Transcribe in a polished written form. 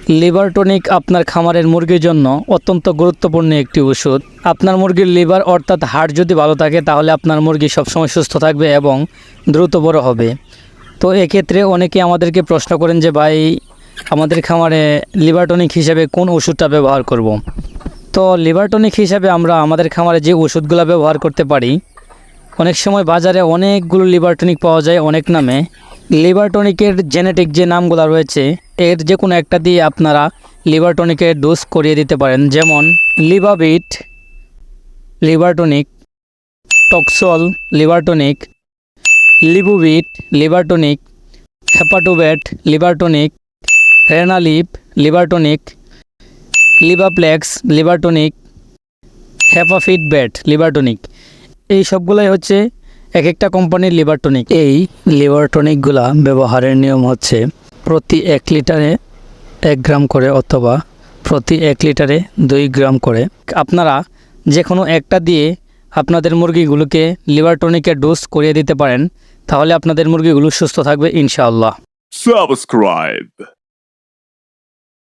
Liver tonic আপনার খামারের মুরগির জন্য অত্যন্ত গুরুত্বপূর্ণ একটি ওষুধ। আপনার মুরগির লিভার অর্থাৎ হার্ট যদি ভালো থাকে তাহলে আপনার মুরগি সবসময় সুস্থ থাকবে এবং দ্রুত বড় হবে। তো এক্ষেত্রে অনেকে আমাদেরকে প্রশ্ন করেন যে ভাই, আমাদের খামারে লিভার টনিক হিসেবে কোন ওষুধটা ব্যবহার করব। তো লিভার টনিক হিসেবে আমরা আমাদের খামারে যে ওষুধগুলো ব্যবহার করতে পারি, অনেক সময় বাজারে অনেকগুলো লিভার টনিক পাওয়া যায় অনেক নামে। লিভার টনিকের জেনেটিক যে নামগুলো রয়েছে এর যে কোনো একটা দিয়ে আপনারা লিভার টনিকের ডোজ করিয়ে দিতে পারেন। যেমন লিভাবিট লিভার টনিক, টক্সল লিভার টনিক, লিবুবিট লিভার টনিক, হেপাটোবেট লিভার টনিক, রেনালিপ লিভার টনিক, লিভাপ্লেক্স লিভার টনিক, হেপাফিটবেট লিভার টনিক। এই সবগুলাই হচ্ছে এক একটা কোম্পানির লিভার টনিক। এই লিভার টনিকগুলা ব্যবহারের নিয়ম হচ্ছে প্রতি 1 লিটারে 1 গ্রাম করে অথবা প্রতি 1 লিটারে 2 গ্রাম করে আপনারা যে কোনো একটা দিয়ে আপনাদের মুরগিগুলোকে লিভার টনিকের ডোজ করিয়ে দিতে পারেন। তাহলে আপনাদের মুরগিগুলো সুস্থ থাকবে ইনশাআল্লাহ। Subscribe.